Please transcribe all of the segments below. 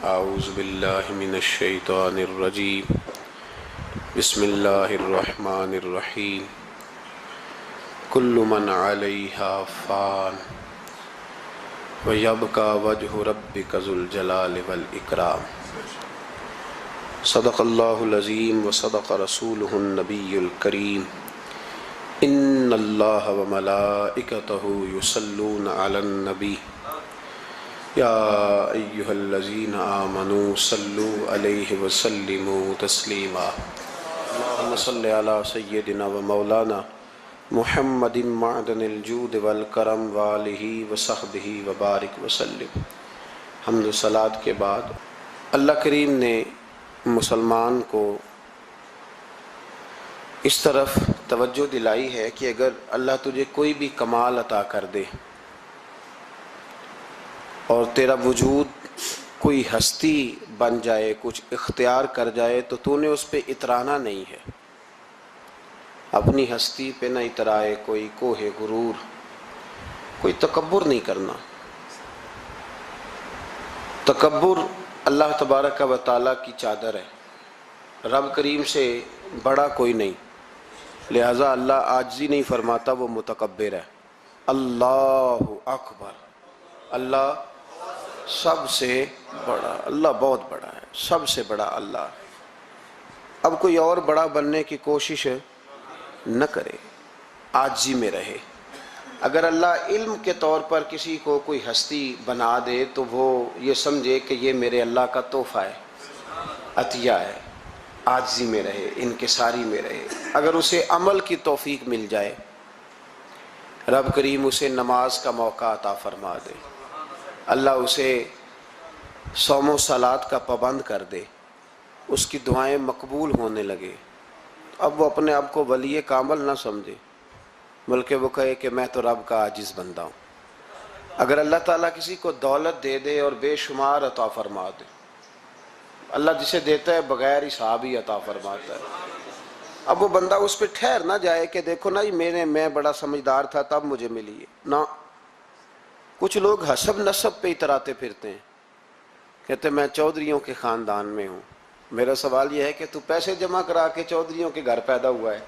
اعوذ باللہ من الشیطان الرجیم بسم اللہ الرحمن الرحیم کل من علیہا فان ویبقى وجہ ربک ذو الجلال والاکرام۔ صدق اللہ العظیم وصدق رسولہ النبی الکریم۔ ان اللہ وملائکتہ یصلون علی النبی یا ایہا الذین آمنوا صلوا علیہ وسلموا تسلیما۔ اللہم صلی علی سیدنا و مولانا محمد معدن الجود والکرم وآلہ وصحبہ وبارک وسلم۔ حمد و صلاۃ کے بعد اللہ کریم نے مسلمان کو اس طرف توجہ دلائی ہے کہ اگر اللہ تجھے کوئی بھی کمال عطا کر دے اور تیرا وجود کوئی ہستی بن جائے، کچھ اختیار کر جائے، تو تو نے اس پہ اترانا نہیں ہے، اپنی ہستی پہ نہ اترائے، کوئی کوہ غرور، کوئی تکبر نہیں کرنا۔ تکبر اللہ تبارک و تعالیٰ کی چادر ہے، رب کریم سے بڑا کوئی نہیں، لہٰذا اللہ عاجزی نہیں فرماتا، وہ متکبر ہے۔ اللہ اکبر، اللہ سب سے بڑا، اللہ بہت بڑا ہے، سب سے بڑا اللہ۔ اب کوئی اور بڑا بننے کی کوشش نہ کرے، عاجزی میں رہے۔ اگر اللہ علم کے طور پر کسی کو کوئی ہستی بنا دے تو وہ یہ سمجھے کہ یہ میرے اللہ کا تحفہ ہے، عطیہ ہے، عاجزی میں رہے، انکساری میں رہے۔ اگر اسے عمل کی توفیق مل جائے، رب کریم اسے نماز کا موقع عطا فرما دے، اللہ اسے صوم و صلات کا پابند کر دے، اس کی دعائیں مقبول ہونے لگے، اب وہ اپنے آپ کو ولی کامل نہ سمجھے، بلکہ وہ کہے کہ میں تو رب کا عاجز بندہ ہوں۔ اگر اللہ تعالیٰ کسی کو دولت دے دے اور بے شمار عطا فرما دے، اللہ جسے دیتا ہے بغیر حساب ہی عطا فرماتا ہے، اب وہ بندہ اس پہ ٹھہر نہ جائے کہ دیکھو نا میں بڑا سمجھدار تھا تب مجھے ملی ہے، نہ۔ کچھ لوگ حسب نسب پہ اتراتے پھرتے ہیں، کہتے میں چودھریوں کے خاندان میں ہوں۔ میرا سوال یہ ہے کہ تو پیسے جمع کرا کے چودھریوں کے گھر پیدا ہوا ہے،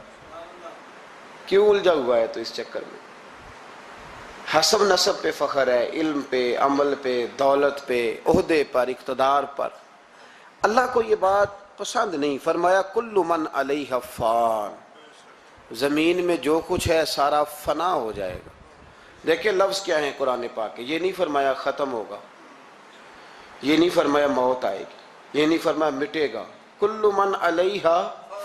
کیوں الجھا ہوا ہے تو اس چکر میں؟ حسب نسب پہ فخر ہے، علم پہ، عمل پہ، دولت پہ، عہدے پر، اقتدار پر۔ اللہ کو یہ بات پسند نہیں، فرمایا کل من علیہ فان، زمین میں جو کچھ ہے سارا فنا ہو جائے گا۔ دیکھیں لفظ کیا ہیں قرآن پاک کے، یہ نہیں فرمایا ختم ہوگا، یہ نہیں فرمایا موت آئے گی، یہ نہیں فرمایا مٹے گا، کل من علیہ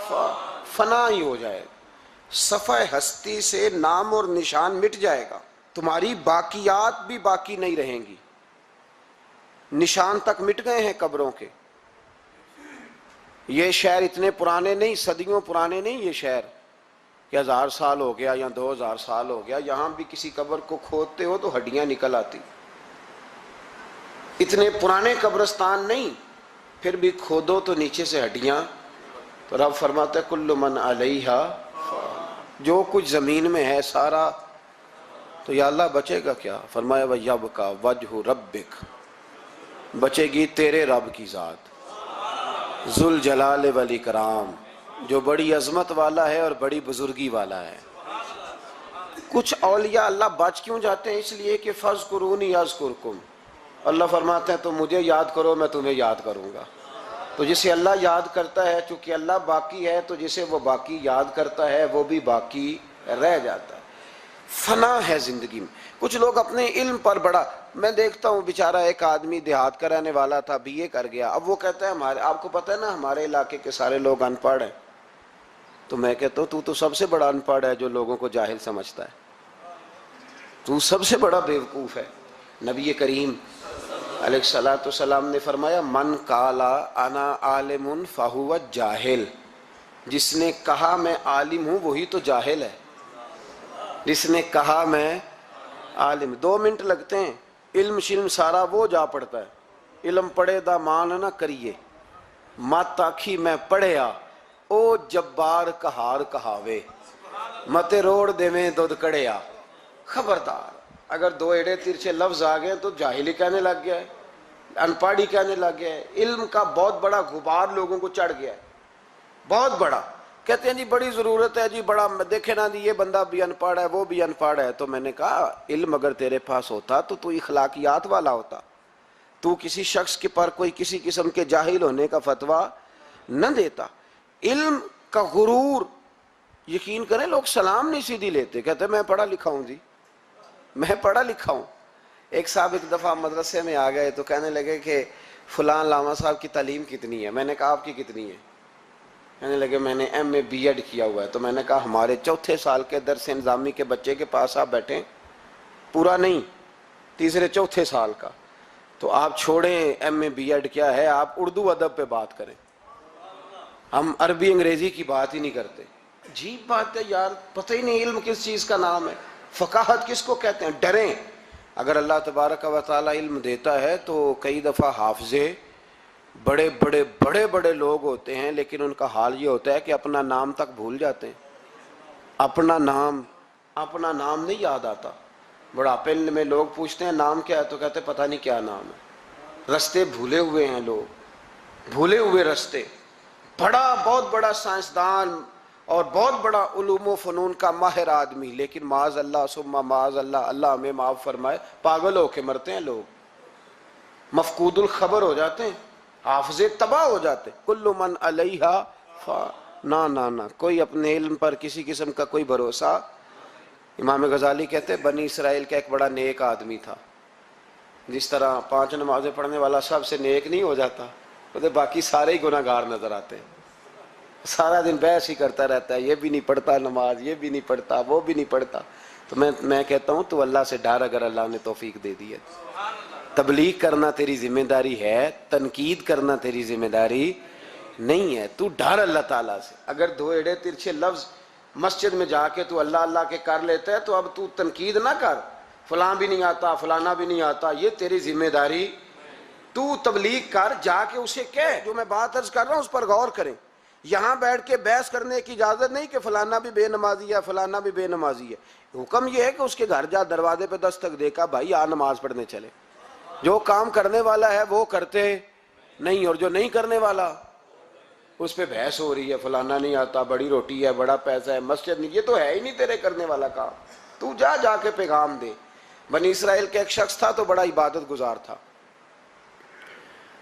فان، فنا ہی ہو جائے گا، صفحہ ہستی سے نام اور نشان مٹ جائے گا، تمہاری باقیات بھی باقی نہیں رہیں گی، نشان تک مٹ گئے ہیں قبروں کے۔ یہ شہر اتنے پرانے نہیں، صدیوں پرانے نہیں، یہ شہر کہ 1000 سال ہو گیا یا 2000 سال ہو گیا، یہاں بھی کسی قبر کو کھودتے ہو تو ہڈیاں نکل آتی، اتنے پرانے قبرستان نہیں، پھر بھی کھودو تو نیچے سے ہڈیاں۔ تو رب فرماتا ہے کل من علیہ فان، جو کچھ زمین میں ہے سارا، تو یا اللہ بچے گا کیا؟ فرمایا وَيَبْقَى وَجْهُ رَبِّكَ، بچے گی تیرے رب کی ذات، ذو الجلال والاکرام، جو بڑی عظمت والا ہے اور بڑی بزرگی والا ہے۔ کچھ اولیاء اللہ بچ کیوں جاتے ہیں؟ اس لیے کہ فَاذْكُرُونِي أَذْكُرْكُمْ، اللہ فرماتے ہیں تم مجھے یاد کرو میں تمہیں یاد کروں گا۔ تو جسے اللہ یاد کرتا ہے، چونکہ اللہ باقی ہے تو جسے وہ باقی یاد کرتا ہے وہ بھی باقی رہ جاتا ہے۔ فنا ہے زندگی میں۔ کچھ لوگ اپنے علم پر بڑا، میں دیکھتا ہوں بیچارہ ایک آدمی دیہات کا رہنے والا تھا، بی اے کر گیا، اب وہ کہتا ہے آپ کو پتہ ہے نا ہمارے علاقے کے سارے لوگ ان پڑھ ہیں، تو میں کہتا ہوں تو سب سے بڑا ان پڑھ ہے جو لوگوں کو جاہل سمجھتا ہے، تو سب سے بڑا بیوقوف ہے۔ نبی کریم علیہ الصلوۃ والسلام نے فرمایا من قالا انا عالم فہو جاہل، جس نے کہا میں عالم ہوں وہی تو جاہل ہے، جس نے کہا میں عالم۔ 2 منٹ لگتے ہیں، علم شلم سارا وہ جا پڑتا ہے، علم پڑھے دا مان نہ کریے، مت آکھی میں پڑھیا او جبار کہار کہاوے، متے روڑ دے میں دودھ کڑیا۔ خبردار، اگر 2 ایڑے ترچھے لفظ آ گئے تو جاہلی کہنے لگ گیا ہے، ان پڑھ ہی کہنے لگ گیا ہے، علم کا بہت بڑا غبار لوگوں کو چڑھ گیا ہے، بہت بڑا. کہتے ہیں جی بڑی ضرورت ہے جی، بڑا دیکھے نا جی یہ بندہ بھی ان پڑھ ہے وہ بھی ان پڑھ ہے. تو میں نے کہا علم اگر تیرے پاس ہوتا تو اخلاقیات والا ہوتا، تو کسی شخص کے پر کوئی کسی قسم کے جاہل ہونے کا فتویٰ نہ دیتا. علم کا غرور، یقین کریں لوگ سلام نہیں سیدھی لیتے، کہتے میں پڑھا لکھا ہوں جی، میں پڑھا لکھا ہوں. ایک صاحب ایک دفعہ مدرسے میں آ گئے تو کہنے لگے کہ فلاں علامہ صاحب کی تعلیم کتنی ہے؟ میں نے کہا آپ کی کتنی ہے؟ کہنے لگے میں نے ایم اے بی ایڈ کیا ہوا ہے. تو میں نے کہا ہمارے چوتھے سال کے درس انظامی کے بچے کے پاس آپ بیٹھیں، پورا نہیں، تیسرے چوتھے سال کا، تو آپ چھوڑیں ایم اے بی ایڈ کیا ہے، آپ اردو ادب پہ بات کریں، ہم عربی انگریزی کی بات ہی نہیں کرتے. عجیب بات ہے یار، پتہ ہی نہیں علم کس چیز کا نام ہے، فقاہت کس کو کہتے ہیں. ڈریں، اگر اللہ تبارک و تعالی علم دیتا ہے تو کئی دفعہ حافظے بڑے بڑے بڑے بڑے لوگ ہوتے ہیں، لیکن ان کا حال یہ ہوتا ہے کہ اپنا نام تک بھول جاتے ہیں، اپنا نام نہیں یاد آتا. بڑھاپے میں لوگ پوچھتے ہیں نام کیا ہے تو کہتے ہیں پتہ نہیں کیا نام ہے. رستے بھولے ہوئے ہیں لوگ، بھولے ہوئے رستے. بہت بڑا سائنسدان اور بہت بڑا علوم و فنون کا ماہر آدمی، لیکن معاذ اللہ ثم معاذ اللہ، اللہ ہمیں معاف فرمائے، پاگل ہو کے مرتے ہیں لوگ، مفقود الخبر ہو جاتے ہیں، حافظے تباہ ہو جاتے. کل من علیہا نہ کوئی اپنے علم پر کسی قسم کا کوئی بھروسہ. امام غزالی کہتے ہیں بنی اسرائیل کا ایک بڑا نیک آدمی تھا. جس طرح 5 نمازیں پڑھنے والا سب سے نیک نہیں ہو جاتا، تو باقی سارے ہی گناہ گار نظر آتے ہیں. سارا دن بحث ہی کرتا رہتا ہے، یہ بھی نہیں پڑھتا نماز، یہ بھی نہیں پڑھتا، وہ بھی نہیں پڑھتا. تو میں کہتا ہوں تو اللہ سے ڈر، اگر اللہ نے توفیق دے دی ہے. تبلیغ کرنا تیری ذمہ داری ہے، تنقید کرنا تیری ذمہ داری نہیں ہے. تو ڈر اللہ تعالیٰ سے. اگر 2 ایڑے ترچھے لفظ مسجد میں جا کے تو اللہ اللہ کے کر لیتا ہے تو اب تو تنقید نہ کر، فلاں بھی نہیں آتا فلانا بھی نہیں آتا، یہ تیری ذمہ داری. تو تبلیغ کر، جا کے اسے کہہ. جو میں بات عرض کر رہا ہوں اس پر غور کریں. یہاں بیٹھ کے بحث کرنے کی اجازت نہیں کہ فلانا بھی بے نمازی ہے فلانا بھی بے نمازی ہے. حکم یہ ہے کہ اس کے گھر جا، دروازے پہ دستک دے کر بھائی آ نماز پڑھنے چلے. جو کام کرنے والا ہے وہ کرتے نہیں، اور جو نہیں کرنے والا اس پہ بحث ہو رہی ہے، فلانا نہیں آتا، بڑی روٹی ہے، بڑا پیسہ ہے، مسجد نہیں. یہ تو ہے ہی نہیں تیرے کرنے والا کام. تو جا کے پیغام دے. بنی اسرائیل کا ایک شخص تھا تو بڑا عبادت گزار تھا،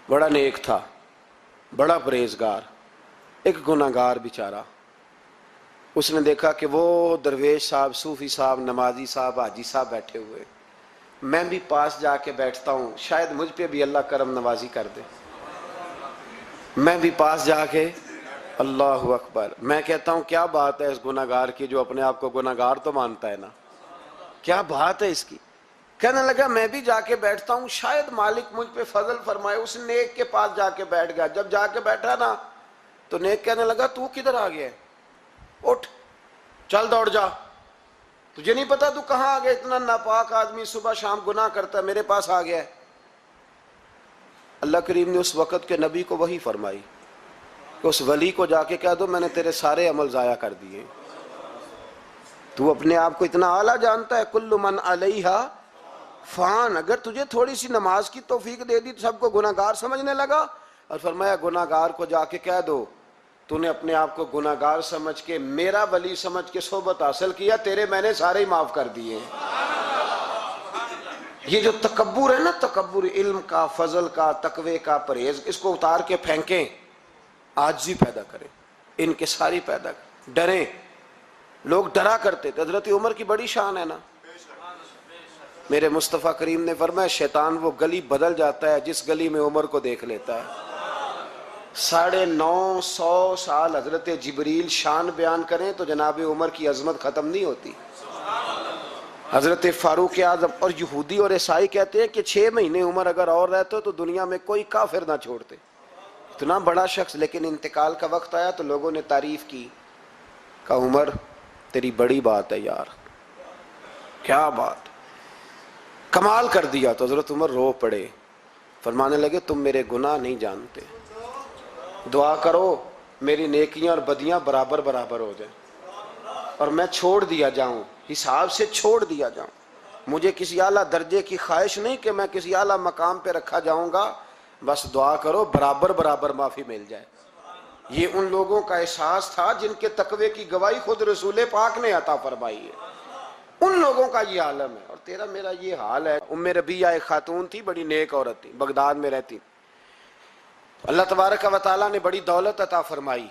بڑا نیک تھا، بڑا پرہیزگار. ایک گناہگار بیچارہ، اس نے دیکھا کہ وہ درویش صاحب، صوفی صاحب، نمازی صاحب، حاجی صاحب بیٹھے ہوئے، میں بھی پاس جا کے بیٹھتا ہوں، شاید مجھ پہ بھی اللہ کرم نوازی کر دے. میں بھی پاس جا کے، اللہ اکبر، میں کہتا ہوں کیا بات ہے اس گناہگار کی، جو اپنے آپ کو گناہگار تو مانتا ہے نا، کیا بات ہے اس کی. کہنے لگا میں بھی جا کے بیٹھتا ہوں، شاید مالک مجھ پہ فضل فرمائے. اس نیک کے پاس جا کے بیٹھ گیا. جب جا کے بیٹھا نا تو نیک کہنے لگا تو کدھر آ گیا ہے؟ اٹھ چل دوڑ جا، تجھے نہیں پتا تو کہاں آ گیا؟ اتنا ناپاک آدمی صبح شام گناہ کرتا ہے، میرے پاس آ گیا ہے. اللہ کریم نے اس وقت کے نبی کو وحی فرمائی کہ اس ولی کو جا کے کہہ دو میں نے تیرے سارے عمل ضائع کر دیے. تو اپنے آپ کو اتنا اعلیٰ جانتا ہے. کل من علیہا فان. اگر تجھے تھوڑی سی نماز کی توفیق دے دی تو سب کو گناہگار سمجھنے لگا. اور فرمایا گناہگار کو جا کے کہہ دو تو نے اپنے آپ کو گناہگار سمجھ کے میرا ولی سمجھ کے صحبت حاصل کیا، تیرے میں نے سارے ہی معاف کر دیے. یہ جو تکبر ہے نا، تکبر علم کا، فضل کا، تقوی کا، پرہیز، اس کو اتار کے پھینکیں، عاجزی پیدا کریں، انکساری پیدا کریں. ڈریں. لوگ ڈرا کرتے تھے. حضرت عمر کی بڑی شان ہے نا. میرے مصطفیٰ کریم نے فرمایا شیطان وہ گلی بدل جاتا ہے جس گلی میں عمر کو دیکھ لیتا ہے. 950 سال حضرت جبریل شان بیان کریں تو جناب عمر کی عظمت ختم نہیں ہوتی. حضرت فاروق اعظم اور یہودی اور عیسائی کہتے ہیں کہ 6 مہینے عمر اگر اور رہتے تو دنیا میں کوئی کافر نہ چھوڑتے. اتنا بڑا شخص، لیکن انتقال کا وقت آیا تو لوگوں نے تعریف کی، کہا عمر تیری بڑی بات ہے یار، کیا بات، کمال کر دیا. تو حضرت عمر رو پڑے، فرمانے لگے تم میرے گناہ نہیں جانتے، دعا کرو میری نیکیاں اور بدیاں برابر برابر ہو جائیں اور میں چھوڑ دیا جاؤں، حساب سے چھوڑ دیا جاؤں. مجھے کسی اعلیٰ درجے کی خواہش نہیں کہ میں کسی اعلیٰ مقام پہ رکھا جاؤں گا. بس دعا کرو برابر برابر معافی مل جائے۔ یہ ان لوگوں کا احساس تھا جن کے تقوی کی گواہی خود رسول پاک نے عطا فرمائی ہے، ان لوگوں کا یہ عالم ہے۔ اور تیرا میرا یہ حال ہے۔ ام ربیعہ ایک خاتون تھی، بڑی نیک عورت تھی، بغداد میں رہتی۔ اللہ تبارک و تعالیٰ نے بڑی دولت عطا فرمائی۔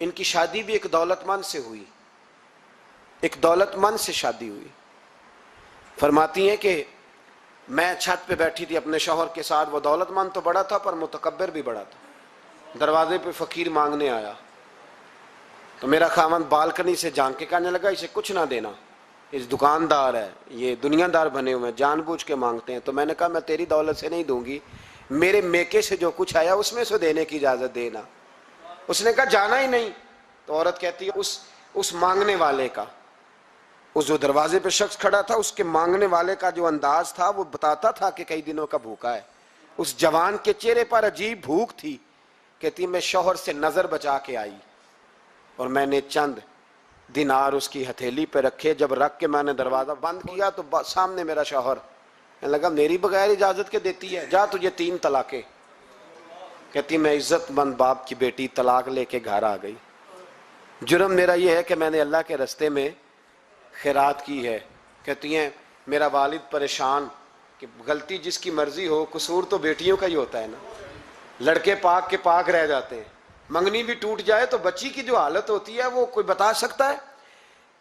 ان کی شادی بھی ایک دولت مند سے ہوئی، ایک دولت مند سے شادی ہوئی۔ فرماتی ہیں کہ میں چھت پہ بیٹھی تھی اپنے شوہر کے ساتھ، وہ دولت مند تو بڑا تھا پر متکبر بھی بڑا تھا۔ دروازے پہ فقیر مانگنے آیا تو میرا خاوند بالکنی سے جھانک کے کہنے لگا اسے کچھ نہ دینا، اس دکاندار ہے، یہ دنیا دار بنے ہوئے ہیں، جان بوجھ کے مانگتے ہیں۔ تو میں نے کہا میں تیری دولت سے نہیں دوں گی، میرے میکے سے جو کچھ آیا اس میں سے دینے کی اجازت دینا۔ اس نے کہا جانا ہی نہیں۔ تو عورت کہتی ہے اس مانگنے والے کا، اس جو دروازے پہ شخص کھڑا تھا، اس کے مانگنے والے کا جو انداز تھا وہ بتاتا تھا کہ کئی دنوں کا بھوکا ہے۔ اس جوان کے چہرے پر عجیب بھوک تھی۔ کہتی میں شوہر سے نظر بچا کے آئی اور میں نے چند دینار اس کی ہتھیلی پہ رکھے، جب رکھ کے میں نے دروازہ بند کیا تو سامنے میرا شوہر کہنے لگا میری بغیر اجازت کے دیتی ہے، جا تجھے 3 طلاقیں۔ کہتی میں عزت مند باپ کی بیٹی طلاق لے کے گھر آ گئی۔ جرم میرا یہ ہے کہ میں نے اللہ کے رستے میں خیرات کی ہے۔ کہتی ہیں میرا والد پریشان کہ غلطی جس کی مرضی ہو، قصور تو بیٹیوں کا ہی ہوتا ہے نا، لڑکے پاک کے پاک رہ جاتے ہیں، منگنی بھی ٹوٹ جائے تو بچی کی جو حالت ہوتی ہے وہ کوئی بتا سکتا ہے؟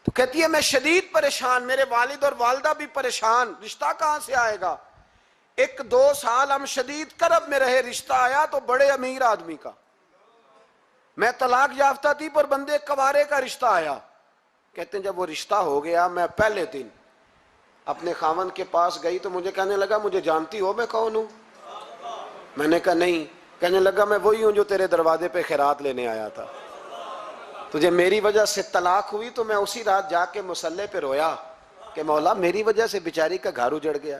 تو کہتی ہے میں شدید پریشان، میرے والد اور والدہ بھی پریشان، رشتہ کہاں سے آئے گا؟ 1-2 سال ہم شدید کرب میں رہے، رشتہ آیا تو بڑے امیر آدمی کا، میں طلاق یافتہ تھی پر بندے کوارے کا رشتہ آیا۔ کہتے ہیں جب وہ رشتہ ہو گیا میں پہلے دن اپنے خاوند کے پاس گئی تو مجھے کہنے لگا مجھے جانتی ہو میں کون ہوں؟ میں نے کہا نہیں۔ کہنے لگا میں وہی ہوں جو تیرے دروازے پہ خیرات لینے آیا تھا، تجھے میری وجہ سے طلاق ہوئی تو میں اسی رات جا کے مصلے پہ رویا کہ مولا میری وجہ سے بیچاری کا گھر اجڑ گیا۔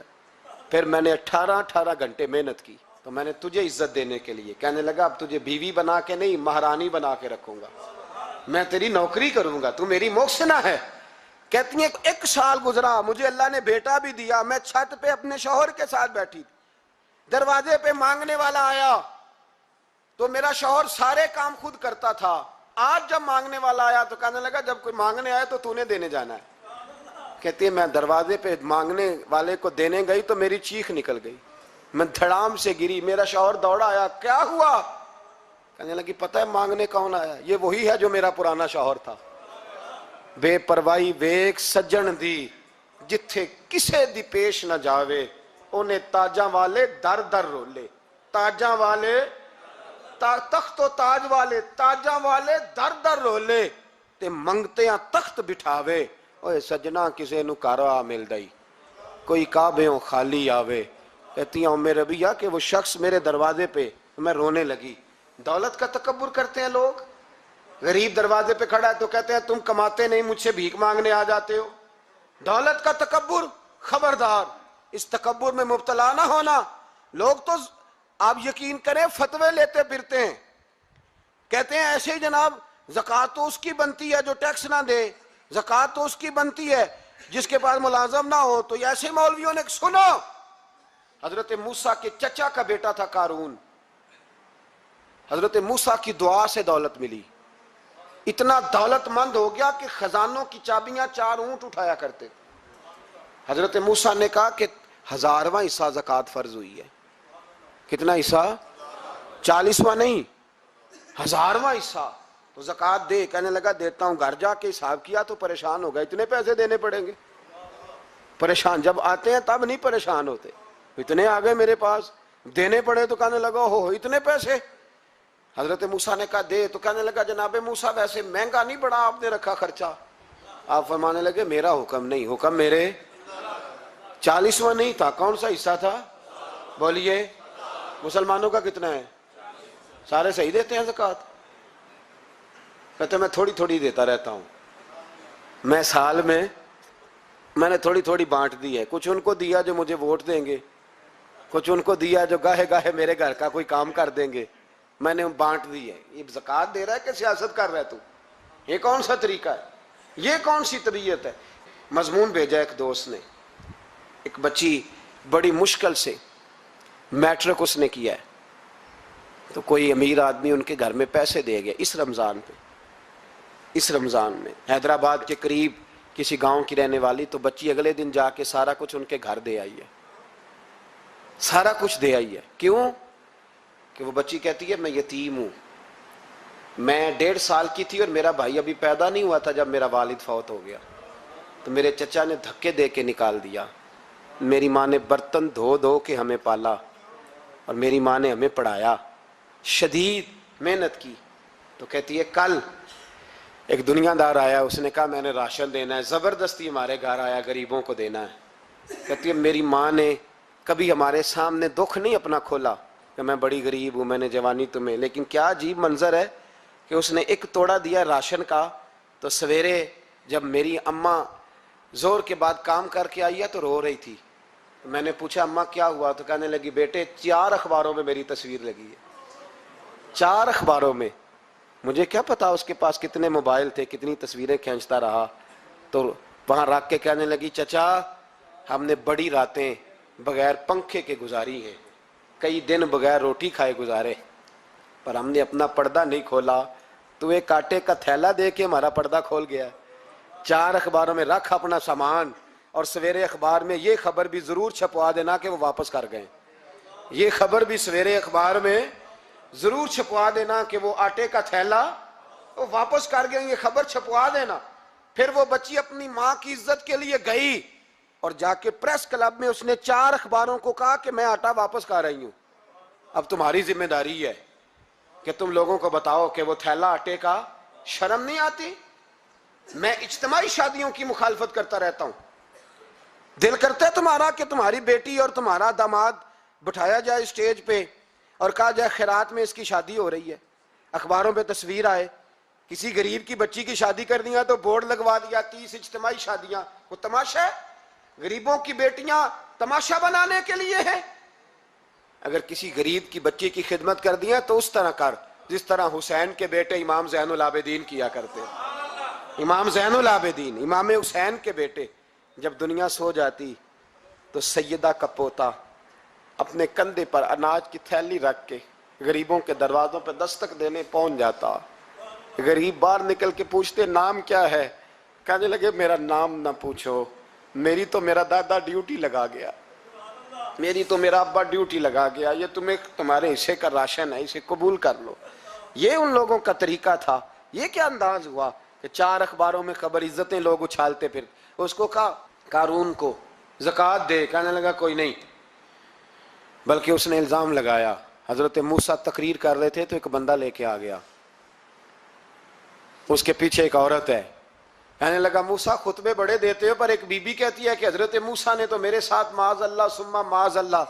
پھر میں نے 18 گھنٹے محنت کی تو میں نے تجھے عزت دینے کے لیے، کہنے لگا اب تجھے بیوی بنا کے نہیں مہرانی بنا کے رکھوں گا، میں تیری نوکری کروں گا، تو میری محسنہ ہے۔ کہتی ہیں 1 سال گزرا، مجھے اللہ نے بیٹا بھی دیا، میں چھت پہ اپنے شوہر کے ساتھ بیٹھی تھی، دروازے پہ مانگنے والا آیا تو میرا شوہر سارے کام خود کرتا تھا، آج جب مانگنے والا آیا تو کہنے لگا جب کوئی مانگنے آیا تو تو نے دینے جانا ہے۔ کہتی ہے میں دروازے پہ مانگنے والے کو دینے گئی تو میری چیخ نکل گئی، میں دھڑام سے گری، میرا شوہر دوڑا آیا، کیا ہوا؟ کہنے لگی پتہ ہے مانگنے کون آیا؟ یہ وہی ہے جو میرا پرانا شوہر تھا۔ بے پرواہی ویک سجن دی جتھے کسے دی پیش نہ جاوے، انہیں تاجاں والے در در رولے، تاجاں والے تخت و تاج والے، تاجاں والے در در رولے تے منگتیاں تخت بٹھاوے، اوے سجنا کسے نو کارا مل دائی، کوئی کعبیوں خالی آوے۔ کہتی ہیں ام ربیعہ کہ وہ شخص میرے دروازے پہ، میں رونے لگی۔ دولت کا تکبر کرتے ہیں لوگ، غریب دروازے پہ کھڑا ہے تو کہتے ہیں تم کماتے نہیں مجھ سے بھیک مانگنے آ جاتے ہو۔ دولت کا تکبر، خبردار اس تکبر میں مبتلا نہ ہونا۔ لوگ تو آپ یقین کریں فتوے لیتے پھرتے ہیں، کہتے ہیں ایسے ہی جناب زکوٰۃ تو اس کی بنتی ہے جو ٹیکس نہ دے، زکوٰۃ تو اس کی بنتی ہے جس کے پاس ملازم نہ ہو۔ تو ایسے مولویوں نے سنو، حضرت موسیٰ کے چچا کا بیٹا تھا قارون، حضرت موسیٰ کی دعا سے دولت ملی، اتنا دولت مند ہو گیا کہ خزانوں کی چابیاں 4 اونٹ اٹھایا کرتے۔ حضرت موسیٰ نے کہا کہ 1000واں حصہ زکوٰۃ فرض ہوئی ہے۔ کتنا حصہ؟ 40واں نہیں، 1000واں حصہ تو زکوٰۃ دے۔ کہنے لگا دیتا ہوں۔ گھر جا کے حساب کیا تو پریشان ہو گئے، اتنے پیسے دینے پڑیں گے؟ پریشان جب آتے ہیں تب نہیں پریشان ہوتے، اتنے آ گئے میرے پاس دینے پڑے تو کہنے لگا ہو اتنے پیسے۔ حضرت موسیٰ نے کہا دے، تو کہنے لگا جناب موسیٰ ویسے مہنگا نہیں بڑا آپ نے رکھا خرچہ؟ آپ فرمانے لگے میرا حکم نہیں، حکم میرے 40واں نہیں تھا، کون سا حصہ تھا؟ بولیے مسلمانوں کا کتنا ہے؟ سارے صحیح دیتے ہیں زکوٰۃ؟ کہتے میں تھوڑی تھوڑی دیتا رہتا ہوں، میں سال میں نے تھوڑی تھوڑی بانٹ دی ہے، کچھ ان کو دیا جو مجھے ووٹ دیں گے، کچھ ان کو دیا جو گاہے گاہے میرے گھر کا کوئی کام کر دیں گے، میں نے بانٹ دی ہے۔ یہ زکوٰۃ دے رہا ہے کہ سیاست کر رہا ہے تو؟ یہ کون سا طریقہ ہے؟ یہ کون سی طبیعت ہے؟ مضمون بھیجا ایک دوست نے، ایک بچی بڑی مشکل سے میٹرک اس نے کیا ہے، تو کوئی امیر آدمی ان کے گھر میں پیسے دے گیا اس رمضان پہ، اس رمضان میں، حیدرآباد کے قریب کسی گاؤں کی رہنے والی، تو بچی اگلے دن جا کے سارا کچھ ان کے گھر دے آئی ہے، سارا کچھ دے آئی ہے۔ کیوں؟ کہ وہ بچی کہتی ہے میں یتیم ہوں، میں 1.5 سال کی تھی اور میرا بھائی ابھی پیدا نہیں ہوا تھا جب میرا والد فوت ہو گیا، تو میرے چچا نے دھکے دے کے نکال دیا، میری ماں نے برتن دھو دھو کے ہمیں پالا، اور میری ماں نے ہمیں پڑھایا، شدید محنت کی۔ تو کہتی ہے کل ایک دنیا دار آیا، اس نے کہا میں نے راشن دینا ہے، زبردستی ہمارے گھر آیا، غریبوں کو دینا ہے۔ کہتی ہے میری ماں نے کبھی ہمارے سامنے دکھ نہیں اپنا کھولا کہ میں بڑی غریب ہوں، میں نے جوانی تمہیں، لیکن کیا عجیب منظر ہے کہ اس نے ایک توڑا دیا راشن کا، تو سویرے جب میری اماں زور کے بعد کام کر کے آئی ہے تو رو رہی تھی۔ میں نے پوچھا اماں کیا ہوا؟ تو کہنے لگی بیٹے 4 اخباروں میں میری تصویر لگی ہے، 4 اخباروں میں۔ مجھے کیا پتا اس کے پاس کتنے موبائل تھے، کتنی تصویریں کھینچتا رہا۔ تو وہاں رکھ کے کہنے لگی چچا ہم نے بڑی راتیں بغیر پنکھے کے گزاری ہیں، کئی دن بغیر روٹی کھائے گزارے، پر ہم نے اپنا پردہ نہیں کھولا، تو ایک آٹے کا تھیلا دے کے ہمارا پردہ کھول گیا۔ 4 اخباروں میں رکھ اپنا سامان، اور سویرے اخبار میں یہ خبر بھی ضرور چھپوا دینا کہ وہ واپس کر گئے، یہ خبر بھی سویرے اخبار میں ضرور چھپوا دینا کہ وہ آٹے کا تھیلا وہ واپس کر گئے، یہ خبر چھپوا دینا۔ پھر وہ بچی اپنی ماں کی عزت کے لیے گئی اور جا کے پریس کلب میں اس نے 4 اخباروں کو کہا کہ میں آٹا واپس کر رہی ہوں، اب تمہاری ذمہ داری ہے کہ تم لوگوں کو بتاؤ کہ وہ تھیلا آٹے کا، شرم نہیں آتی؟ میں اجتماعی شادیوں کی مخالفت کرتا رہتا ہوں، دل کرتا ہے تمہارا کہ تمہاری بیٹی اور تمہارا داماد بٹھایا جائے اسٹیج پہ اور کہا جائے خیرات میں اس کی شادی ہو رہی ہے، اخباروں پہ تصویر آئے، کسی غریب کی بچی کی شادی کر دیا تو بورڈ لگوا دیا 30 اجتماعی شادیاں، وہ تماشا ہے؟ غریبوں کی بیٹیاں تماشا بنانے کے لیے ہیں؟ اگر کسی غریب کی بچی کی خدمت کر دیا تو اس طرح کر جس طرح حسین کے بیٹے امام زین العابدین کیا کرتے۔ امام زین العابدین، امام حسین کے بیٹے، جب دنیا سو جاتی تو سیدہ کا پوتا اپنے کندھے پر اناج کی تھیلی رکھ کے غریبوں کے دروازوں پہ دستک دینے پہنچ جاتا، غریب باہر نکل کے پوچھتے نام کیا ہے؟ کہنے لگے میرا نام نہ پوچھو، میری تو میرا دادا ڈیوٹی لگا گیا، میری تو میرا ابا ڈیوٹی لگا گیا، یہ تمہیں تمہارے حصے کا راشن ہے، اسے قبول کر لو۔ یہ ان لوگوں کا طریقہ تھا۔ یہ کیا انداز ہوا کہ 4 اخباروں میں خبر، عزتیں لوگ اچھالتے پھر۔ اس کو کہا قارون کو زکوٰۃ دے، کہنے لگا کوئی نہیں، بلکہ اس نے الزام لگایا۔ حضرت موسیٰ تقریر کر رہے تھے تو ایک بندہ لے کے آ گیا، اس کے پیچھے ایک عورت ہے، کہنے لگا موسیٰ خطبے بڑے دیتے ہو، پر ایک بی بی کہتی ہے کہ حضرت موسیٰ نے تو میرے ساتھ معاذ اللہ ثم معاذ اللہ،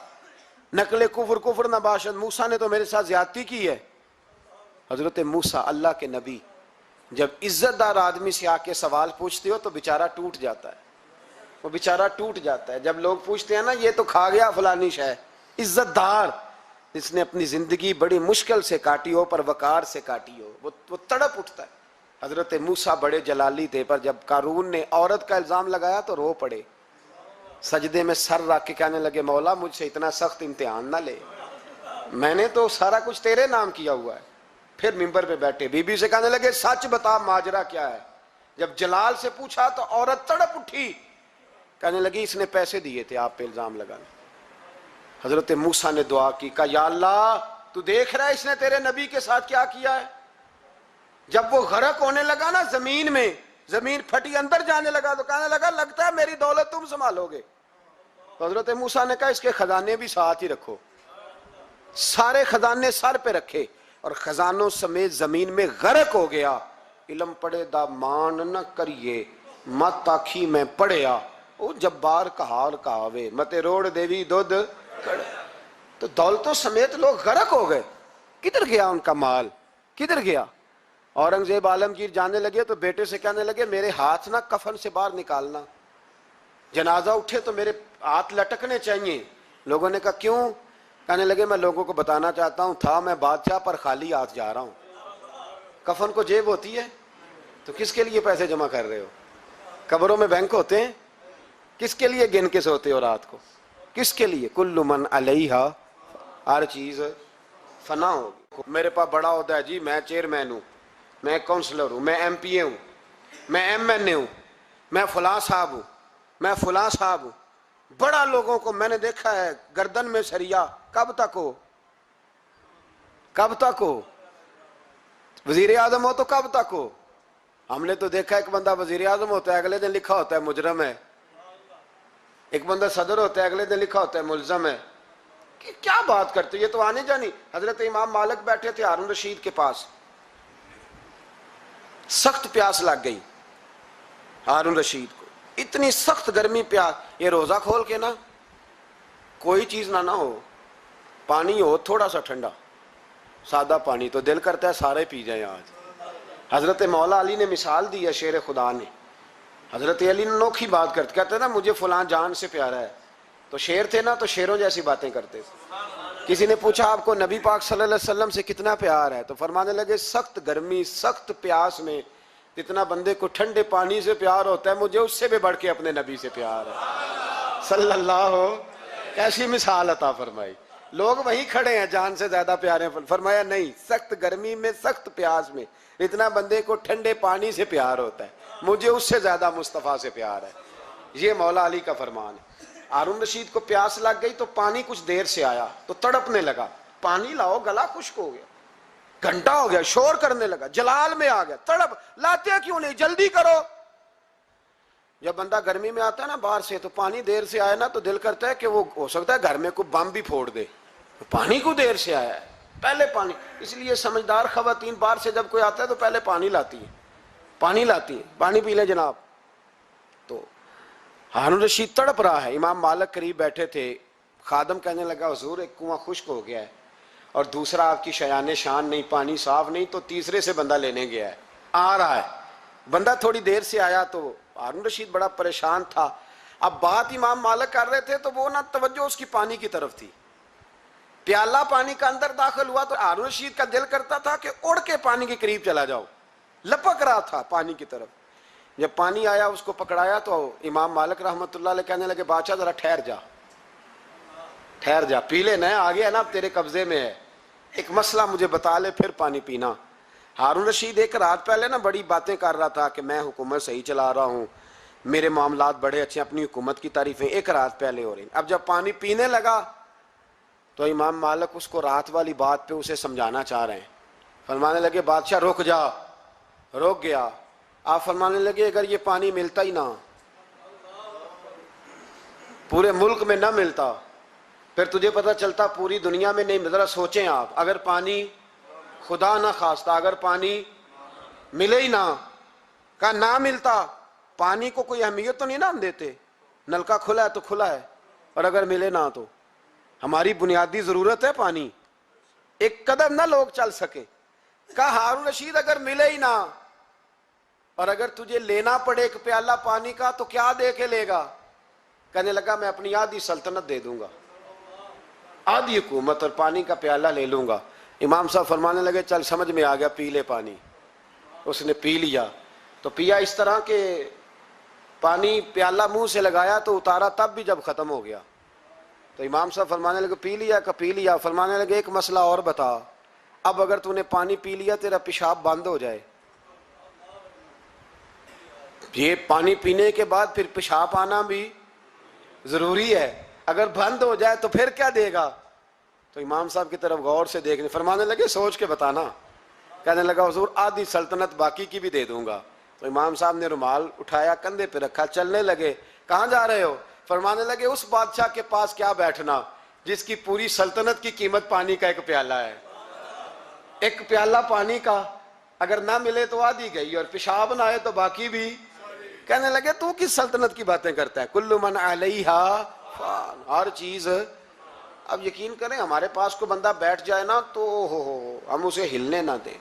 نقل کفر نہ باشد، موسیٰ نے تو میرے ساتھ زیادتی کی ہے۔ حضرت موسیٰ اللہ کے نبی جب عزت دار آدمی سے آ کے سوال پوچھتے ہو تو بیچارہ ٹوٹ جاتا ہے، وہ بیچارہ ٹوٹ جاتا ہے۔ جب لوگ پوچھتے ہیں نا یہ تو کھا گیا فلانی شے، عزت دار جس نے اپنی زندگی بڑی مشکل سے کاٹی ہو پر وقار سے کاٹی ہو، وہ تڑپ اٹھتا ہے۔ حضرت موسیٰ بڑے جلالی تھے، پر جب قارون نے عورت کا الزام لگایا تو رو پڑے، سجدے میں سر رکھ کے کہنے لگے مولا مجھ سے اتنا سخت امتحان نہ لے، میں نے تو سارا کچھ تیرے نام کیا ہوا ہے۔ پھر ممبر پہ بیٹھے، بی بی سے کہنے لگے سچ بتا ماجرا کیا ہے؟ جب جلال سے پوچھا تو عورت تڑپ اٹھی، کہنے لگی اس نے پیسے دیے تھے آپ پہ الزام لگانے۔ حضرت موسیٰ نے دعا کی، کہا یا اللہ تو دیکھ رہا ہے اس نے تیرے نبی کے ساتھ کیا کیا ہے؟ جب وہ غرق ہونے لگا نا زمین میں، زمین پھٹی اندر جانے لگا تو کہنے لگا لگتا ہے میری دولت تم سنبھالو گے۔ تو حضرت موسیٰ نے کہا اس کے خزانے بھی ساتھ ہی رکھو، سارے خزانے سر پہ رکھے اور خزانوں سمیت زمین میں غرق ہو گیا۔ علم پڑے دا مان نہ کریے مت آکھی میں پڑھیا، او جبار کہار کہاوے متے روڑ دیوی دودھ کڑے۔ تو دولتوں سمیت لوگ غرق ہو گئے، کدھر گیا ان کا مال، کدھر گیا؟ اورنگزیب عالمگیر جانے لگے تو بیٹے سے کہنے لگے میرے ہاتھ نہ کفن سے باہر نکالنا، جنازہ اٹھے تو میرے ہاتھ لٹکنے چاہیے۔ لوگوں نے کہا کیوں؟ کہنے لگے میں لوگوں کو بتانا چاہتا ہوں تھا میں بادشاہ پر خالی ہاتھ جا رہا ہوں۔ کفن کو جیب ہوتی ہے تو کس کے لیے پیسے جمع کر رہے ہو؟ قبروں میں بینک ہوتے ہیں، کس کے لیے گن کے سوتے ہو رات کو؟ کس کے لیے؟ کل من علیہا، ہر چیز فنا ہوگی. میرے پاس بڑا عہدہ ہے جی، میں چیئرمین ہوں، میں کونسلر ہوں، میں ایم پی اے ہوں، میں ایم این اے ہوں، میں فلاں صاحب ہوں، میں فلاں صاحب ہوں. بڑا لوگوں کو میں نے دیکھا ہے گردن میں سریا. کب تک ہو؟ کب تک ہو؟ وزیر اعظم ہو تو کب تک ہو؟ ہم نے تو دیکھا ایک بندہ وزیر اعظم ہوتا ہے اگلے دن لکھا ہوتا ہے مجرم ہے، ایک بندہ صدر ہوتا ہے اگلے دن لکھا ہوتا ہے ملزم ہے. کیا بات کرتے؟ یہ تو آنے جانی. حضرت امام مالک بیٹھے تھے ہارون رشید کے پاس، سخت پیاس لگ گئی ہارون رشید کو، اتنی سخت گرمی پیاس. یہ روزہ کھول کے نا کوئی چیز نہ ہو، پانی ہو تھوڑا سا ٹھنڈا سادہ پانی، تو دل کرتا ہے سارے پی جائیں آج. حضرت مولا علی نے مثال دی ہے شیر خدا نے. حضرت علی نے انوکھی بات کرتے، کہتے نا مجھے فلاں جان سے پیارا ہے. تو شیر تھے نا، تو شیروں جیسی باتیں کرتے تھے. کسی نے پوچھا آپ کو نبی پاک صلی اللہ علیہ وسلم سے کتنا پیار ہے؟ تو فرمانے لگے سخت گرمی سخت پیاس میں جتنا بندے کو ٹھنڈے پانی سے پیار ہوتا ہے مجھے اس سے بھی بڑھ کے اپنے نبی سے پیار ہے صلی اللہ ہو. کیسی مثال عطا فرمائی. لوگ وہیں کھڑے ہیں جان سے زیادہ پیارے. فرمایا نہیں، سخت گرمی میں سخت پیاس میں اتنا بندے کو ٹھنڈے پانی سے پیار ہوتا ہے مجھے اس سے زیادہ مصطفیٰ سے پیار ہے. یہ مولا علی کا فرمان ہے. ہارون رشید کو پیاس لگ گئی تو پانی کچھ دیر سے آیا تو تڑپنے لگا، پانی لاؤ، گلا خشک ہو گیا. گھنٹہ ہو گیا، شور کرنے لگا، جلال میں آ گیا، تڑپ. لاتے کیوں نہیں؟ جلدی کرو. جب بندہ گرمی میں آتا ہے نا باہر سے تو پانی دیر سے آیا نا تو دل کرتا ہے کہ وہ ہو سکتا ہے گھر میں کوئی بم بھی پھوڑ دے. پانی کو دیر سے آیا ہے، پہلے پانی. اس لیے سمجھدار خواتین باہر سے جب کوئی آتا ہے تو پہلے پانی لاتی ہے، پانی لاتی ہے، پانی پی لیں جناب. تو ہارون رشید تڑپ رہا ہے، امام مالک قریب بیٹھے تھے. خادم کہنے لگا حضور ایک کنواں خشک ہو گیا ہے اور دوسرا آپ کی شیان شان نہیں، پانی صاف نہیں، تو تیسرے سے بندہ لینے گیا ہے، آ رہا ہے. بندہ تھوڑی دیر سے آیا تو ہارون رشید بڑا پریشان تھا. اب بات امام مالک کر رہے تھے تو وہ نہ توجہ اس کی پانی کی طرف تھی. پیالہ پانی کا اندر داخل ہوا تو ہارون رشید کا دل کرتا تھا کہ اڑ کے پانی کے قریب چلا جاؤ، لپک رہا تھا پانی کی طرف. جب پانی آیا اس کو پکڑایا تو امام مالک رحمۃ اللہ علیہ کہنے لگے بادشاہ ذرا ٹھہر جا، ٹھہر جا، پی لے، نہ آگے ہے نا اب تیرے قبضے میں ہے، ایک مسئلہ مجھے بتا لے پھر پانی پینا. ہارون رشید ایک رات پہلے نا بڑی باتیں کر رہا تھا کہ میں حکومت صحیح چلا رہا ہوں، میرے معاملات بڑے اچھے، اپنی حکومت کی تعریفیں ایک رات پہلے ہو رہی. اب جب پانی پینے لگا تو امام مالک اس کو رات والی بات پہ اسے سمجھانا چاہ رہے ہیں. فرمانے لگے بادشاہ رک جا. رک گیا. آپ فرمانے لگے اگر یہ پانی ملتا ہی نہ، پورے ملک میں نہ ملتا، پھر تجھے پتہ چلتا پوری دنیا میں نہیں. ذرا سوچیں آپ، اگر پانی خدا نہ خواستہ اگر پانی ملے ہی نہ، کہا نہ ملتا، پانی کو کوئی اہمیت تو نہیں نا ہم دیتے، نلکا کھلا ہے تو کھلا ہے، اور اگر ملے نہ تو ہماری بنیادی ضرورت ہے پانی، ایک قدم نہ لوگ چل سکے. کہا ہارون رشید اگر ملے ہی نہ اور اگر تجھے لینا پڑے ایک پیالہ پانی کا تو کیا دے کے لے گا؟ کہنے لگا میں اپنی آدھی سلطنت دے دوں گا، آدھی حکومت اور پانی کا پیالہ لے لوں گا. امام صاحب فرمانے لگے چل سمجھ میں آ گیا، پی لے پانی. اس نے پی لیا. تو پیا اس طرح کہ پانی پیالہ منہ سے لگایا تو اتارا تب بھی جب ختم ہو گیا. تو امام صاحب فرمانے لگے پی لیا؟ کہ پی لیا. فرمانے لگے ایک مسئلہ اور بتا، اب اگر تو نے پانی پی لیا تیرا پیشاب بند ہو جائے، یہ پانی پینے کے بعد پھر پیشاب آنا بھی ضروری ہے، اگر بند ہو جائے تو پھر کیا دے گا؟ تو امام صاحب کی طرف غور سے دیکھنے، فرمانے لگے سوچ کے بتانا. کہنے لگا حضور آدھی سلطنت باقی کی بھی دے دوں گا. تو امام صاحب نے رومال اٹھایا کندھے پہ رکھا، چلنے لگے. کہاں جا رہے ہو؟ فرمانے لگے اس بادشاہ کے پاس کیا بیٹھنا جس کی پوری سلطنت کی قیمت پانی کا ایک پیالہ ہے. ایک پیالہ پانی کا اگر نہ ملے تو آدھی گئی اور پیشاب نہ آئے تو باقی بھی. کہنے لگے تو کس سلطنت کی باتیں کرتا ہے؟ کل من علیہا فان، ہر چیز. اب یقین کریں ہمارے پاس کو بندہ بیٹھ جائے نا تو ہم اسے ہلنے نہ دیں،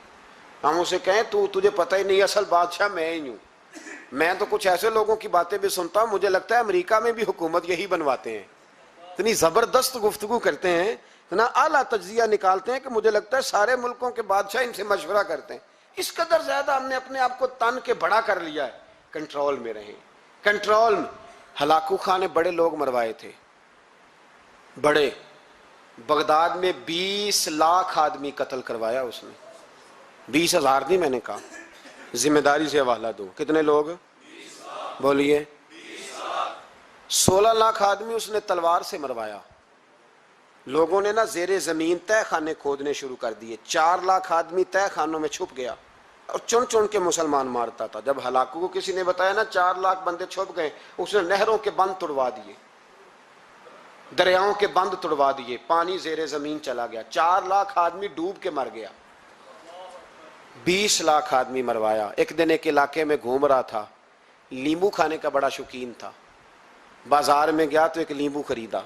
ہم اسے کہیں تو تجھے پتہ ہی نہیں اصل بادشاہ میں ہی ہوں. میں تو کچھ ایسے لوگوں کی باتیں بھی سنتا ہوں، مجھے لگتا ہے امریکہ میں بھی حکومت یہی بنواتے ہیں. اتنی زبردست گفتگو کرتے ہیں، اتنا اعلیٰ تجزیہ نکالتے ہیں کہ مجھے لگتا ہے سارے ملکوں کے بادشاہ ان سے مشورہ کرتے ہیں. اس قدر زیادہ ہم نے اپنے آپ کو تن کے بڑا کر لیا ہے. کنٹرول میں رہیں، کنٹرول میں. ہلاکو خان نے بڑے لوگ مروائے تھے، بڑے بغداد میں 20 لاکھ آدمی قتل کروایا اس نے. 20,000 نہیں میں نے کہا, ذمہ داری سے حوالہ دو. کتنے لوگ بولیے؟ 16 لاکھ آدمی اس نے تلوار سے مروایا. لوگوں نے نا زیر زمین تہ خانے کھودنے شروع کر دیے. 4 لاکھ آدمی تہ خانوں میں چھپ گیا اور چن چن کے مسلمان مارتا تھا. جب ہلاکو کو کسی نے بتایا نا 4 لاکھ بندے چھپ گئے, اس نے نہروں کے بند توڑوا دیے, دریاؤں کے بند توڑوا دیے, پانی زیر زمین چلا گیا. 4 لاکھ آدمی ڈوب کے مر گیا. 20 لاکھ آدمی مروایا. ایک دن ایک علاقے میں گھوم رہا تھا, لیمبو کھانے کا بڑا شوقین تھا. بازار میں گیا تو ایک لیمبو خریدا.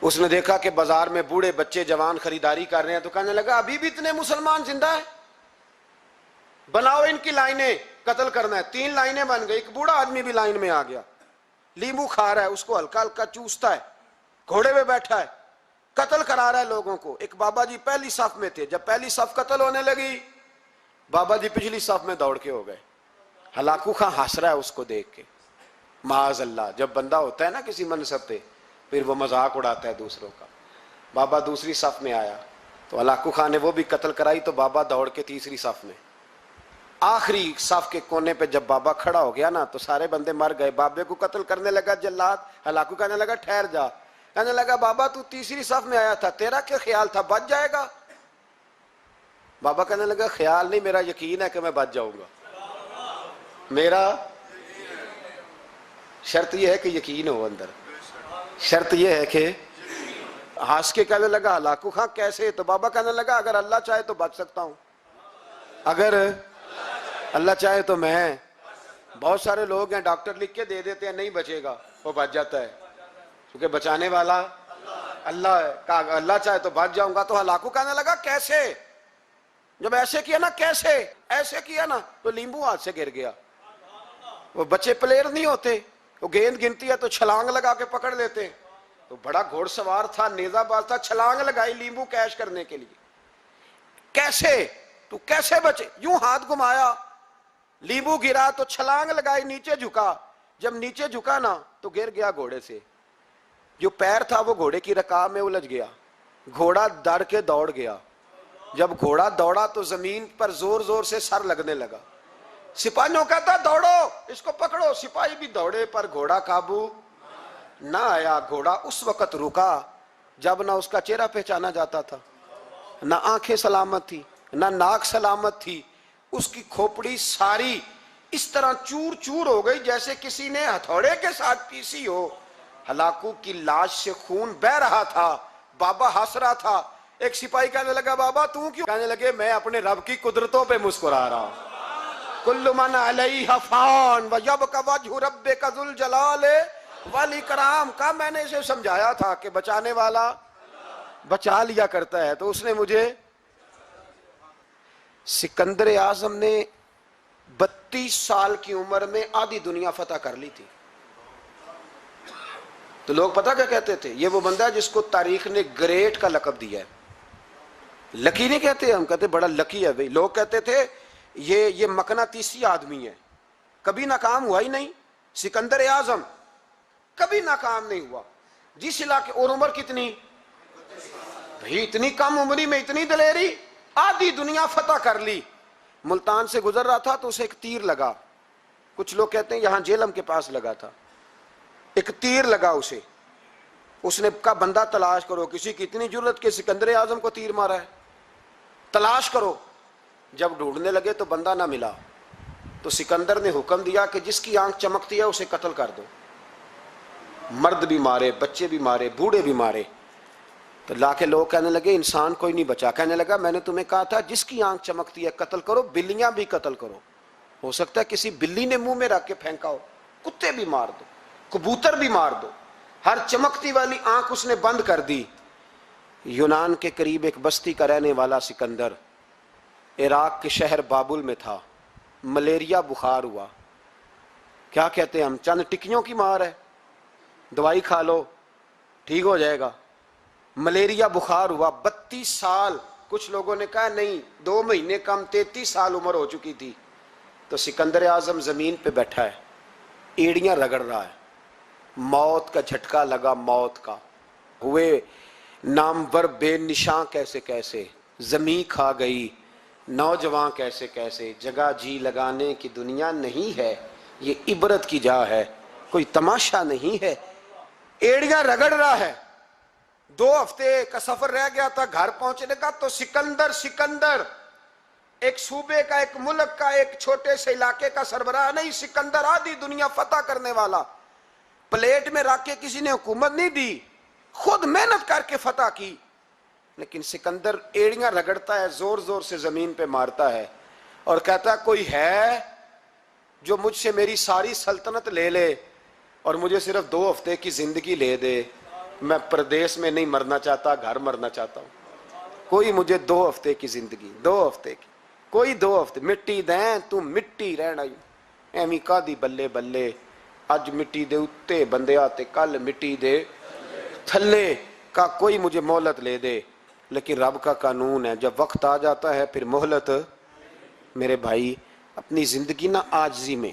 اس نے دیکھا کہ بازار میں بوڑھے بچے جوان خریداری کر رہے ہیں, تو کہنے لگا ابھی بھی اتنے مسلمان زندہ ہیں, بناؤ ان کی لائنیں, قتل کرنا ہے. 3 لائنیں بن گئی. ایک بوڑھا آدمی بھی لائن میں آ گیا, لیمبو کھا رہا ہے, اس کو ہلکا ہلکا چوستا ہے, گھوڑے پہ بیٹھا ہے, قتل کرا رہا ہے لوگوں کو. ایک بابا جی پہلی صف میں تھے, جب پہلی صف قتل ہونے لگی, بابا جی پچھلی صف میں دوڑ کے ہو گئے. ہلاکو خان ہنس رہا ہے اس کو دیکھ کے. معاذ اللہ, جب بندہ ہوتا ہے نا کسی منصب پہ, پھر وہ مذاق اڑاتا ہے دوسروں کا. بابا دوسری صف میں آیا تو ہلاکو خان نے وہ بھی قتل کرائی, تو بابا دوڑ کے تیسری صف میں. آخری صف کے کونے پہ جب بابا کھڑا ہو گیا نا, تو سارے بندے مر گئے. بابے کو قتل کرنے لگا جلاد. ہلاکو کہنے لگا ٹھہر جا. کہنے لگا بابا تو تیسری صف میں آیا تھا, تیرا کیا خیال تھا بچ جائے گا؟ بابا کہنے لگا خیال نہیں, میرا یقین ہے کہ میں بچ جاؤں گا. میرا شرط یہ ہے کہ یقین ہو اندر, شرط یہ ہے کہ. ہنس کے کہنے لگا ہلاکو خان کیسے؟ تو بابا کہنے لگا اگر اللہ چاہے تو بچ سکتا ہوں, اگر اللہ چاہے تو میں. بہت سارے لوگ ہیں ڈاکٹر لکھ کے دے دیتے ہیں نہیں بچے گا, وہ بچ جاتا ہے, کیونکہ بچانے والا اللہ ہے. کہا اللہ چاہے تو بچ جاؤں گا. تو ہلاکو کہنے لگا کیسے؟ جب ایسے کیا نا, کیسے ایسے کیا نا, تو لیمبو ہاتھ سے گر گیا. وہ بچے پلیئر نہیں ہوتے, وہ گیند گنتی ہے تو چھلانگ لگا کے پکڑ لیتے. تو بڑا گھوڑ سوار تھا, نیزہ باز تھا, چھلانگ لگائی لیمبو کیش کرنے کے لیے. کیسے تو کیسے بچے؟ یوں ہاتھ گھمایا, لیمبو گرا تو چھلانگ لگائی, نیچے جھکا. جب نیچے جھکا نا تو گر گیا گھوڑے سے. جو پیر تھا وہ گھوڑے کی رکاب میں الجھ گیا. گھوڑا ڈر کے دوڑ گیا. جب گھوڑا دوڑا تو زمین پر زور زور سے سر لگنے لگا. سپاہیوں کہتا دوڑو اس کو پکڑو. سپاہی بھی دوڑے پر گھوڑا قابو نہ آیا. گھوڑا اس وقت رکا جب نہ اس کا چہرہ پہچانا جاتا تھا, نہ آنکھیں سلامت تھی, نہ ناک سلامت تھی. اس کی کھوپڑی ساری اس طرح چور چور ہو گئی جیسے کسی نے ہتھوڑے کے ساتھ پیسی ہو. ہلاکو کی لاش سے خون بہ رہا تھا. بابا ہنس رہا تھا. ایک سپاہی کہنے لگا بابا تو کیوں؟ کہنے لگے میں اپنے رب کی قدرتوں پہ مسکرا رہا ہوں. کل من علیہ فان ویبقی وجہ ربک ذو الجلال والاکرام. کا میں نے اسے سمجھایا تھا کہ بچانے والا بچا لیا کرتا ہے, تو اس نے مجھے. سکندر اعظم نے 32 سال کی عمر میں آدھی دنیا فتح کر لی تھی. تو لوگ پتہ کیا کہتے تھے؟ یہ وہ بندہ ہے جس کو تاریخ نے گریٹ کا لقب دیا ہے. لکی نہیں کہتے, ہم کہتے بڑا لکی ہے بھائی. لوگ کہتے تھے یہ مقناطیسی آدمی ہے, کبھی ناکام ہوا ہی نہیں. سکندر اعظم کبھی ناکام نہیں ہوا. جس علاقے, اور عمر کتنی بھائی, اتنی کم عمری میں اتنی دلیری, آدھی دنیا فتح کر لی. ملتان سے گزر رہا تھا تو اسے ایک تیر لگا. کچھ لوگ کہتے ہیں یہاں جیلم کے پاس لگا تھا. ایک تیر لگا اسے. اس نے کہا بندہ تلاش کرو, کسی کی اتنی جرت کہ سکندر اعظم کو تیر مارا ہے, تلاش کرو. جب ڈھونڈنے لگے تو بندہ نہ ملا. تو سکندر نے حکم دیا کہ جس کی آنکھ چمکتی ہے اسے قتل کر دو. مرد بھی مارے, بچے بھی مارے, بوڑھے بھی مارے. تو لا کے لوگ کہنے لگے انسان کوئی نہیں بچا. کہنے لگا میں نے تمہیں کہا تھا جس کی آنکھ چمکتی ہے قتل کرو. بلیاں بھی قتل کرو, ہو سکتا ہے کسی بلی نے منہ میں رکھ کے پھینکا ہو. کتے بھی مار دو, کبوتر بھی مار دو. ہر چمکتی والی آنکھ اس نے بند کر دی. یونان کے قریب ایک بستی کا رہنے والا سکندر عراق کے شہر بابل میں تھا. ملیریا بخار ہوا. کیا کہتے ہیں ہم, چند ٹکیوں کی مار ہے, دوائی کھا لو ٹھیک ہو جائے گا. ملیریا بخار ہوا. 32 سال, کچھ لوگوں نے کہا نہیں 2 مہینے کم, 33 سال عمر ہو چکی تھی. تو سکندر اعظم زمین پہ بیٹھا ہے, ایڑیاں رگڑ رہا ہے. موت کا جھٹکا لگا, موت کا. ہوئے نامور بے نشاں کیسے کیسے، زمیں کھا گئی نوجوان کیسے کیسے، جگہ جی لگانے کی دنیا نہیں ہے، یہ عبرت کی جا ہے، کوئی تماشا نہیں ہے۔ ایڑیاں رگڑ رہا ہے، 2 ہفتے کا سفر رہ گیا تھا گھر پہنچنے کا، تو سکندر ایک صوبے کا، ایک ملک کا، ایک چھوٹے سے علاقے کا سربراہ نہیں، سکندر آدھی دنیا فتح کرنے والا، پلیٹ میں رکھ کے کسی نے حکومت نہیں دی، خود محنت کر کے فتح کی۔ لیکن سکندر ایڑیاں رگڑتا ہے، زور زور سے زمین پہ مارتا ہے اور کہتا ہے کوئی ہے جو مجھ سے میری ساری سلطنت لے لے اور مجھے صرف 2 ہفتے کی زندگی لے دے، میں پردیس میں نہیں مرنا چاہتا، گھر مرنا چاہتا ہوں، کوئی مجھے 2 ہفتے کی زندگی، 2 ہفتے کی، کوئی 2 ہفتے مٹی دیں تو مٹی رہنا، ایویں کا دی بلے بلے، اج مٹی دے اتے بندے آتے، کل مٹی دے تھلے کا، کوئی مجھے مہلت لے دے۔ لیکن رب کا قانون ہے، جب وقت آ جاتا ہے پھر مہلت۔ میرے بھائی اپنی زندگی نہ عاجزی میں،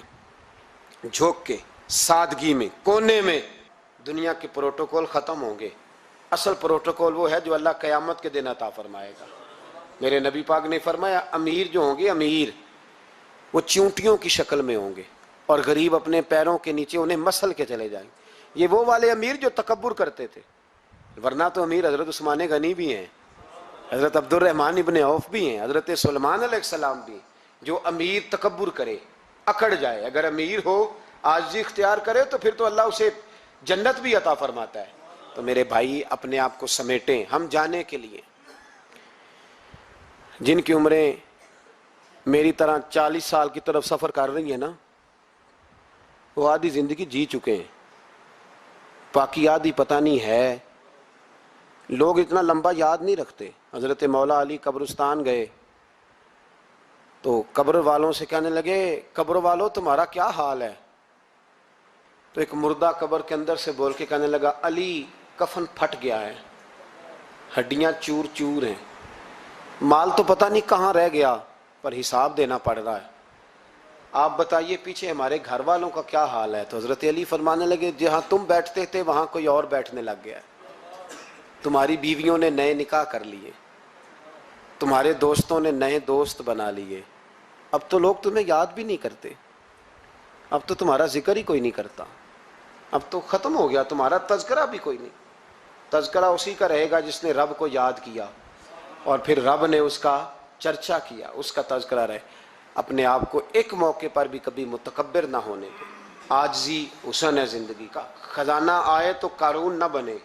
جھوک کے، سادگی میں، کونے میں، دنیا کے پروٹوکول ختم ہوں گے، اصل پروٹوکول وہ ہے جو اللہ قیامت کے دن عطا فرمائے گا۔ میرے نبی پاک نے فرمایا امیر جو ہوں گے، امیر وہ چونٹیوں کی شکل میں ہوں گے اور غریب اپنے پیروں کے نیچے انہیں مسل کے چلے جائیں گے۔ یہ وہ والے امیر جو تکبر کرتے تھے، ورنہ تو امیر حضرت عثمان غنی بھی ہیں، حضرت عبد الرحمن ابن عوف بھی ہیں، حضرت سلیمان علیہ السلام بھی ہیں۔ جو امیر تکبر کرے، اکڑ جائے، اگر امیر ہو عاجزی اختیار کرے تو پھر تو اللہ اسے جنت بھی عطا فرماتا ہے۔ تو میرے بھائی اپنے آپ کو سمیٹیں، ہم جانے کے لیے، جن کی عمریں میری طرح 40 سال کی طرف سفر کر رہی ہیں نا، وہ آدھی زندگی جی چکے ہیں، باقی آدھی پتہ نہیں ہے۔ لوگ اتنا لمبا یاد نہیں رکھتے۔ حضرت مولا علی قبرستان گئے تو قبر والوں سے کہنے لگے قبر والوں تمہارا کیا حال ہے؟ تو ایک مردہ قبر کے اندر سے بول کے کہنے لگا علی کفن پھٹ گیا ہے، ہڈیاں چور چور ہیں، مال تو پتہ نہیں کہاں رہ گیا پر حساب دینا پڑ رہا ہے، آپ بتائیے پیچھے ہمارے گھر والوں کا کیا حال ہے؟ تو حضرت علی فرمانے لگے جہاں تم بیٹھتے تھے وہاں کوئی اور بیٹھنے لگ گیا ہے، تمہاری بیویوں نے نئے نکاح کر لیے، تمہارے دوستوں نے نئے دوست بنا لیے، اب تو لوگ تمہیں یاد بھی نہیں کرتے، اب تو تمہارا ذکر ہی کوئی نہیں کرتا، اب تو ختم ہو گیا، تمہارا تذکرہ بھی کوئی نہیں۔ تذکرہ اسی کا رہے گا جس نے رب کو یاد کیا اور پھر رب نے اس کا چرچا کیا، اس کا تذکرہ رہے۔ اپنے آپ کو ایک موقع پر بھی کبھی متکبر نہ ہونے دے، عاجزی حسن ہے زندگی کا۔ خزانہ آئے تو قارون نہ بنے،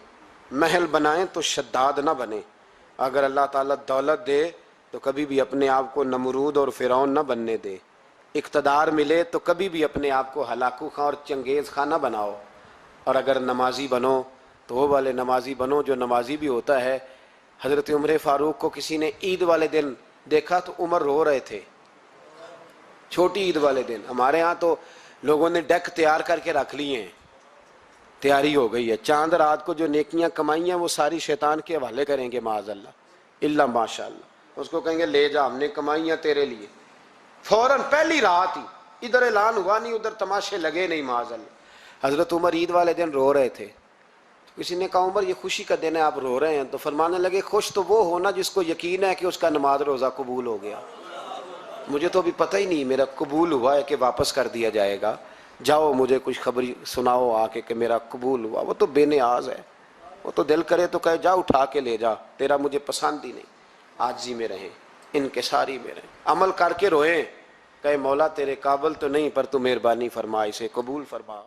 محل بنائیں تو شداد نہ بنے۔ اگر اللہ تعالیٰ دولت دے تو کبھی بھی اپنے آپ کو نمرود اور فرعون نہ بننے دے، اقتدار ملے تو کبھی بھی اپنے آپ کو ہلاکو خاں اور چنگیز خاں نہ بناؤ، اور اگر نمازی بنو تو وہ والے نمازی بنو جو نمازی بھی ہوتا ہے۔ حضرت عمر فاروق کو کسی نے عید والے دن دیکھا تو عمر رو رہے تھے، چھوٹی عید والے دن۔ ہمارے ہاں تو لوگوں نے ڈیک تیار کر کے رکھ لیے ہیں، تیاری ہو گئی ہے، چاند رات کو جو نیکیاں کمائی ہیں وہ ساری شیطان کے حوالے کریں گے معاذ اللہ ماشاء اللہ، اس کو کہیں گے لے جا ہم نے کمائی ہیں تیرے لیے، فوراً پہلی رات ہی، ادھر اعلان ہوا نہیں ادھر تماشے لگے نہیں معاذ اللہ۔ حضرت عمر عید والے دن رو رہے تھے، کسی نے کہا عمر یہ خوشی کا دن ہے آپ رو رہے ہیں؟ تو فرمانے لگے خوش تو وہ ہونا جس کو یقین ہے کہ اس کا نماز روزہ قبول ہو گیا، مجھے تو ابھی پتہ ہی نہیں میرا قبول ہوا ہے کہ واپس کر دیا جائے گا، جاؤ مجھے کچھ خبری سناؤ آ کے کہ میرا قبول ہوا۔ وہ تو بے نیاز ہے، وہ تو دل کرے تو کہے جا اٹھا کے لے جا، تیرا مجھے پسند ہی نہیں۔ عاجزی میں رہیں، انکساری میں رہیں، عمل کر کے روئیں، کہے مولا تیرے قابل تو نہیں پر تو مہربانی فرما اسے قبول فرما۔